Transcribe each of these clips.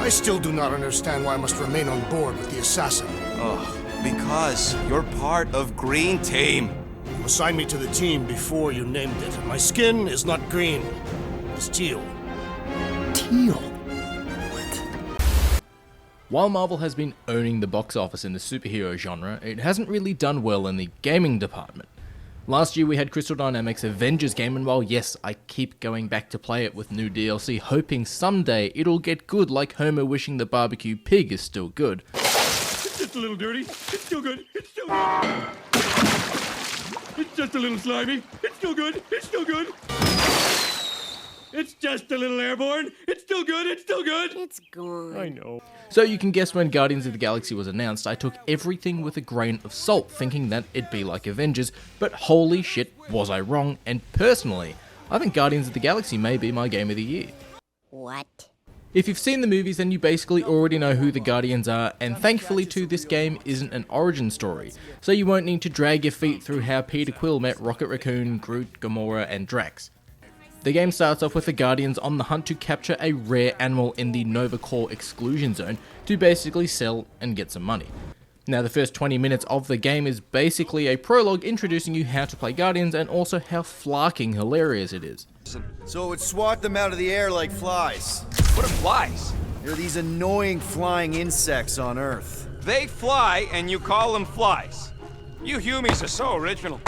I still do not understand why I must remain on board with the assassin. Ugh, because you're part of Green Team. You assigned me to the team before you named it. My skin is not green. It's teal. Teal? What? While Marvel has been owning the box office in the superhero genre, it hasn't really done well in the gaming department. Last year we had Crystal Dynamics Avengers game, and while yes, I keep going back to play it with new DLC, hoping someday it'll get good like Homer wishing the barbecue pig is still good. It's just a little dirty. It's still good. It's still good. It's just a little slimy. It's still good. It's still good. It's just a little airborne. It's still good. It's still good. It's gone. I know. So you can guess when Guardians of the Galaxy was announced, I took everything with a grain of salt, thinking that it'd be like Avengers, but holy shit, was I wrong, and personally, I think Guardians of the Galaxy may be my game of the year. What? If you've seen the movies, then you basically already know who the Guardians are, and thankfully too, this game isn't an origin story, so you won't need to drag your feet through how Peter Quill met Rocket Raccoon, Groot, Gamora, and Drax. The game starts off with the Guardians on the hunt to capture a rare animal in the Nova Corps exclusion zone to basically sell and get some money. Now the first 20 minutes of the game is basically a prologue introducing you how to play Guardians and also how flarking hilarious it is. So it would swat them out of the air like flies. What are flies? They're these annoying flying insects on Earth. They fly and you call them flies. You humies are so original.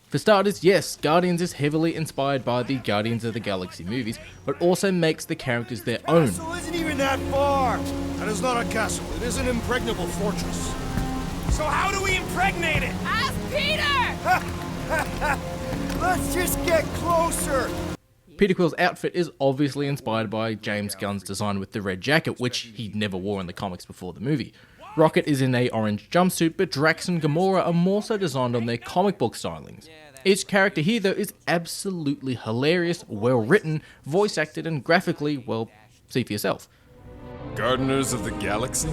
For starters, yes, Guardians is heavily inspired by the Guardians of the Galaxy movies, but also makes the characters their own. The castle isn't even that far. That is not a castle. It is an impregnable fortress. So how do we impregnate it? Ask Peter! Let's just get closer. Peter Quill's outfit is obviously inspired by James Gunn's design with the red jacket, which he never wore in the comics before the movie. Rocket is in a orange jumpsuit, but Drax and Gamora are more so designed on their comic book stylings. Each character here though is absolutely hilarious, well written, voice acted, and graphically, well, see for yourself. Gardeners of the Galaxy?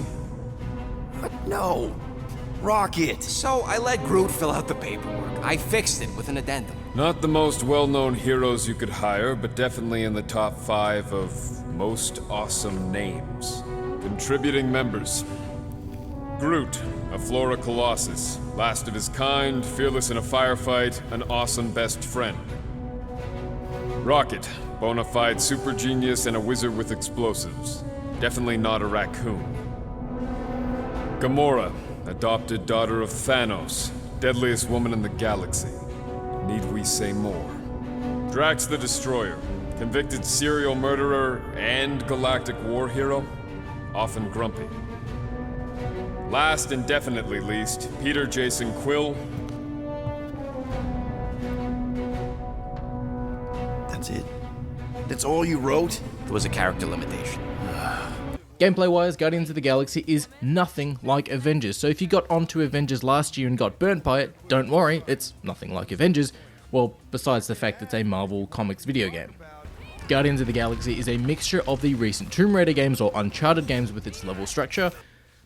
No. Rocket. So I let Groot fill out the paperwork. I fixed it with an addendum. Not the most well-known heroes you could hire, but definitely in the top 5 of most awesome names. Contributing members. Groot, a Flora Colossus, last of his kind, fearless in a firefight, an awesome best friend. Rocket, bona fide super genius and a wizard with explosives. Definitely not a raccoon. Gamora, adopted daughter of Thanos, deadliest woman in the galaxy. Need we say more? Drax the Destroyer, convicted serial murderer and galactic war hero, often grumpy. Last and definitely least, Peter Jason Quill. That's it? That's all you wrote? There was a character limitation. Gameplay-wise, Guardians of the Galaxy is nothing like Avengers, so if you got onto Avengers last year and got burnt by it, don't worry, it's nothing like Avengers, well, besides the fact it's a Marvel Comics video game. Guardians of the Galaxy is a mixture of the recent Tomb Raider games or Uncharted games with its level structure,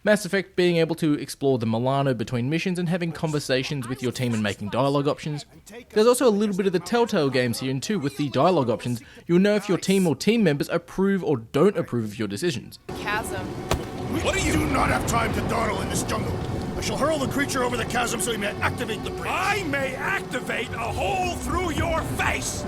Mass Effect being able to explore the Milano between missions and having conversations with your team and making dialogue options. There's also a little bit of the Telltale games here and too with the dialogue options. You'll know if your team or team members approve or don't approve of your decisions. Chasm. What do you do not have time to dawdle in this jungle? I shall hurl the creature over the chasm so he may activate the bridge. I may activate a hole through your face.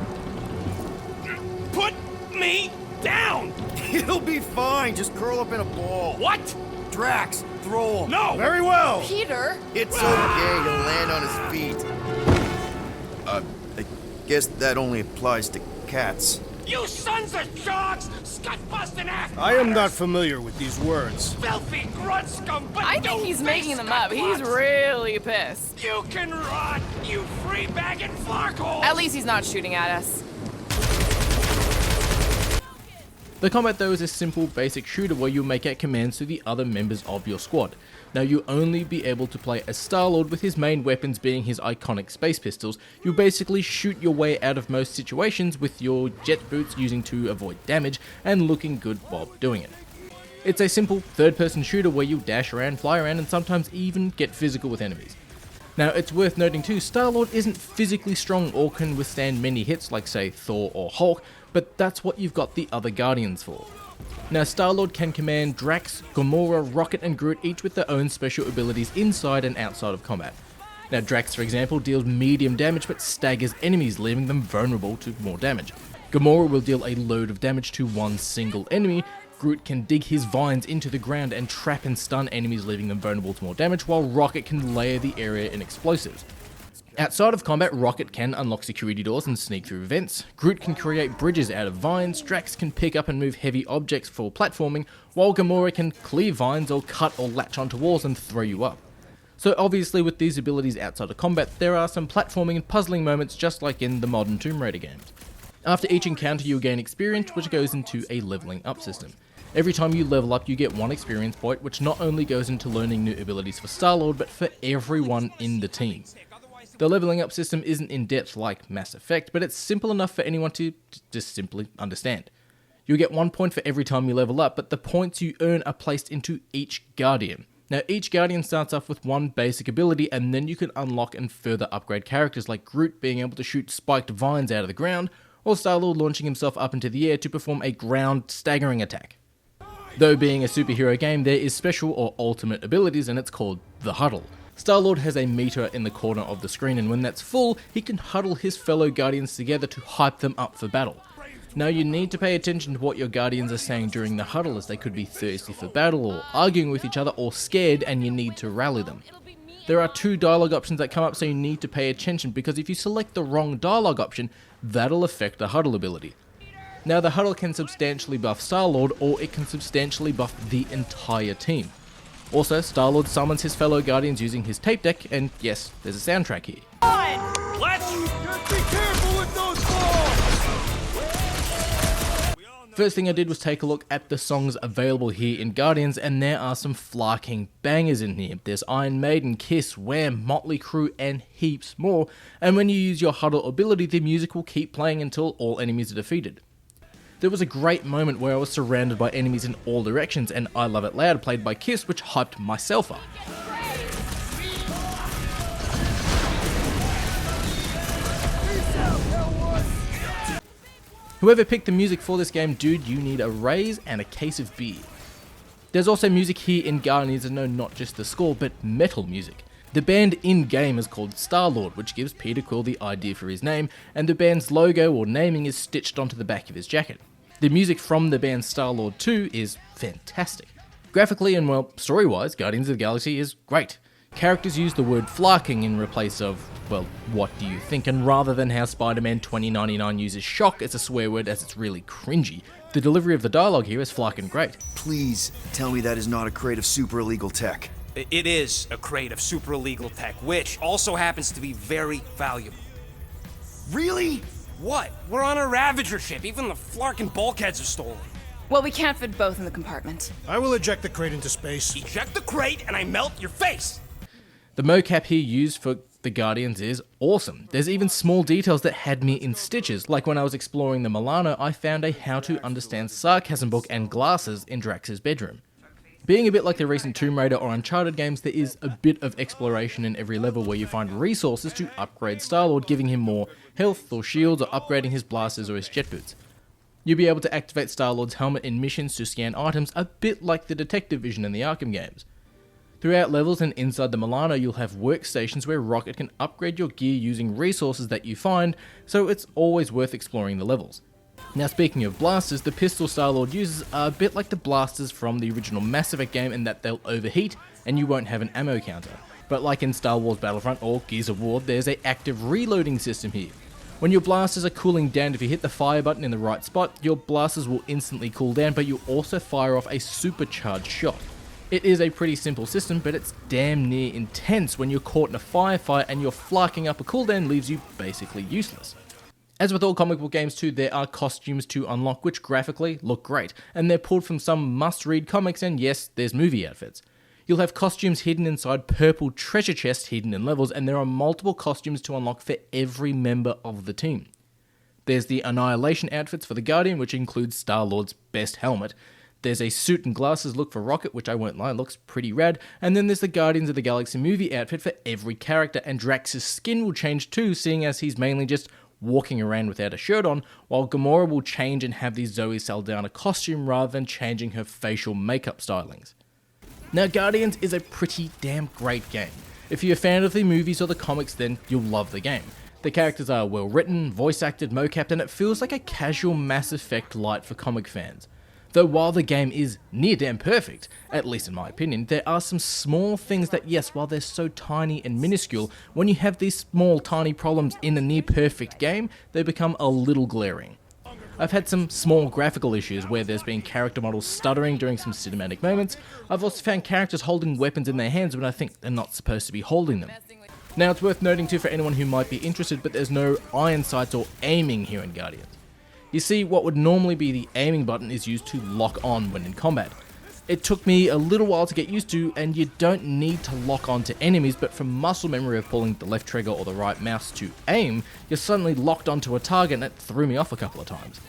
Put me down. It'll be fine. Just curl up in a ball. What? Drax, throw him. No. Very well. Peter? It's okay. He'll land on his feet. I guess that only applies to cats. You sons of dogs! Scut-busting ass! I am not familiar with these words. Filthy grunt scum! But I think he's making them up. He's really pissed. You can rot, you free-bagging flarkhole! At least he's not shooting at us. The combat though is a simple basic shooter where you'll make out commands to the other members of your squad. Now you'll only be able to play as Star-Lord with his main weapons being his iconic space pistols. You'll basically shoot your way out of most situations with your jet boots using to avoid damage and looking good while doing it. It's a simple third-person shooter where you dash around, fly around and sometimes even get physical with enemies. Now it's worth noting too, Star-Lord isn't physically strong or can withstand many hits like say Thor or Hulk, but that's what you've got the other Guardians for. Now, Star-Lord can command Drax, Gamora, Rocket and Groot, each with their own special abilities inside and outside of combat. Now, Drax, for example, deals medium damage but staggers enemies, leaving them vulnerable to more damage. Gamora will deal a load of damage to one single enemy. Groot can dig his vines into the ground and trap and stun enemies, leaving them vulnerable to more damage, while Rocket can layer the area in explosives. Outside of combat, Rocket can unlock security doors and sneak through vents, Groot can create bridges out of vines, Drax can pick up and move heavy objects for platforming, while Gamora can clear vines or cut or latch onto walls and throw you up. So obviously with these abilities outside of combat, there are some platforming and puzzling moments just like in the modern Tomb Raider games. After each encounter you'll gain experience, which goes into a leveling up system. Every time you level up you get one experience point, which not only goes into learning new abilities for Star-Lord, but for everyone in the team. The leveling up system isn't in depth like Mass Effect, but it's simple enough for anyone to just simply understand. You'll get 1 point for every time you level up, but the points you earn are placed into each Guardian. Now, each Guardian starts off with one basic ability, and then you can unlock and further upgrade characters like Groot being able to shoot spiked vines out of the ground, or Star-Lord launching himself up into the air to perform a ground staggering attack. Though being a superhero game, there is special or ultimate abilities, and it's called the Huddle. Star-Lord has a meter in the corner of the screen, and when that's full, he can huddle his fellow Guardians together to hype them up for battle. Now, you need to pay attention to what your Guardians are saying during the huddle, as they could be thirsty for battle, or arguing with each other, or scared, and you need to rally them. There are 2 dialogue options that come up, so you need to pay attention, because if you select the wrong dialogue option, that'll affect the huddle ability. Now, the huddle can substantially buff Star-Lord, or it can substantially buff the entire team. Also, Star-Lord summons his fellow Guardians using his tape deck, and yes, there's a soundtrack here. First thing I did was take a look at the songs available here in Guardians, and there are some flarking bangers in here. There's Iron Maiden, Kiss, Wham, Motley Crue, and heaps more, and when you use your huddle ability, the music will keep playing until all enemies are defeated. There was a great moment where I was surrounded by enemies in all directions, and I Love It Loud played by Kiss, which hyped myself up. Whoever picked the music for this game, dude, you need a raise and a case of beer. There's also music here in Guardians, and no, not just the score, but metal music. The band in-game is called Star-Lord, which gives Peter Quill the idea for his name, and the band's logo or naming is stitched onto the back of his jacket. The music from the band Star-Lord 2 is fantastic. Graphically and, well, story-wise, Guardians of the Galaxy is great. Characters use the word flarking in replace of, well, what do you think? And rather than how Spider-Man 2099 uses shock as a swear word as it's really cringy, the delivery of the dialogue here is flarkin' great. Please tell me that is not a crate of super illegal tech. It is a crate of super illegal tech, which also happens to be very valuable. Really? What? We're on a Ravager ship. Even the flarkin' bulkheads are stolen. Well, we can't fit both in the compartment. I will eject the crate into space. Eject the crate and I melt your face! The mocap here used for the Guardians is awesome. There's even small details that had me in stitches, like when I was exploring the Milano, I found a how to understand sarcasm book and glasses in Drax's bedroom. Being a bit like the recent Tomb Raider or Uncharted games, there is a bit of exploration in every level where you find resources to upgrade Star-Lord, giving him more health or shields or upgrading his blasters or his jet boots. You'll be able to activate Star-Lord's helmet in missions to scan items, a bit like the detective vision in the Arkham games. Throughout levels and inside the Milano, you'll have workstations where Rocket can upgrade your gear using resources that you find, so it's always worth exploring the levels. Now, speaking of blasters, the pistol Star-Lord uses are a bit like the blasters from the original Mass Effect game in that they'll overheat and you won't have an ammo counter. But like in Star Wars Battlefront or Gears of War, there's an active reloading system here. When your blasters are cooling down, if you hit the fire button in the right spot, your blasters will instantly cool down, but you'll also fire off a supercharged shot. It is a pretty simple system, but it's damn near intense when you're caught in a firefight and your flarking up a cooldown leaves you basically useless. As with all comic book games too, there are costumes to unlock which graphically look great, and they're pulled from some must-read comics, and yes, there's movie outfits. You'll have costumes hidden inside purple treasure chests hidden in levels, and there are multiple costumes to unlock for every member of the team. There's the Annihilation outfits for the Guardian, which includes Star-Lord's best helmet. There's a suit and glasses look for Rocket, which I won't lie, looks pretty rad. And then there's the Guardians of the Galaxy movie outfit for every character, and Drax's skin will change too, seeing as he's mainly just walking around without a shirt on, while Gamora will change and have the Zoe Saldana costume rather than changing her facial makeup stylings. Now, Guardians is a pretty damn great game. If you're a fan of the movies or the comics, then you'll love the game. The characters are well written, voice acted, mocapped, and it feels like a casual Mass Effect light for comic fans. Though while the game is near damn perfect, at least in my opinion, there are some small things that, yes, while they're so tiny and minuscule, when you have these small tiny problems in a near perfect game, they become a little glaring. I've had some small graphical issues where there's been character models stuttering during some cinematic moments. I've also found characters holding weapons in their hands when I think they're not supposed to be holding them. Now, it's worth noting too for anyone who might be interested, but there's no iron sights or aiming here in Guardians. You see, what would normally be the aiming button is used to lock on when in combat. It took me a little while to get used to, and you don't need to lock on to enemies, but from muscle memory of pulling the left trigger or the right mouse to aim, you're suddenly locked onto a target, and it threw me off a couple of times.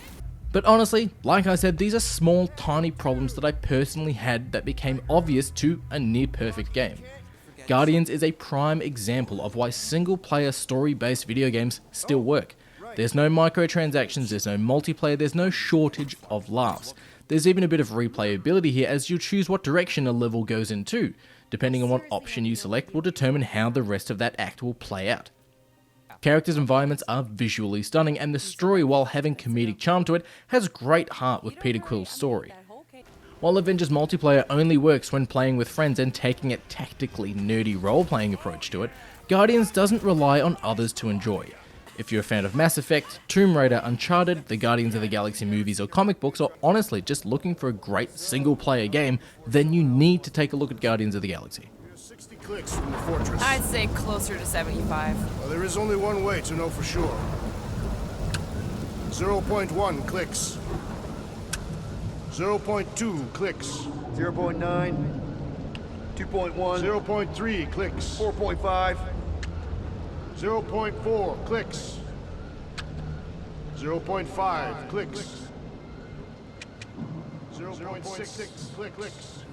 But honestly, like I said, these are small, tiny problems that I personally had that became obvious to a near-perfect game. Guardians is a prime example of why single-player story-based video games still work. There's no microtransactions, there's no multiplayer, there's no shortage of laughs. There's even a bit of replayability here as you choose what direction a level goes into. Depending on what option you select will determine how the rest of that act will play out. Characters' environments are visually stunning, and the story, while having comedic charm to it, has great heart with Peter Quill's story. While Avengers multiplayer only works when playing with friends and taking a tactically nerdy role-playing approach to it, Guardians doesn't rely on others to enjoy. If you're a fan of Mass Effect, Tomb Raider, Uncharted, the Guardians of the Galaxy movies or comic books, or honestly just looking for a great single-player game, then you need to take a look at Guardians of the Galaxy. 60 clicks from the fortress. I'd say closer to 75. Well, there is only one way to know for sure. 0.1 clicks. 0.2 clicks. 0.9, 2.1, 0.3 clicks. 4.5. 0.4 clicks. 0.5 clicks. 0.6 clicks.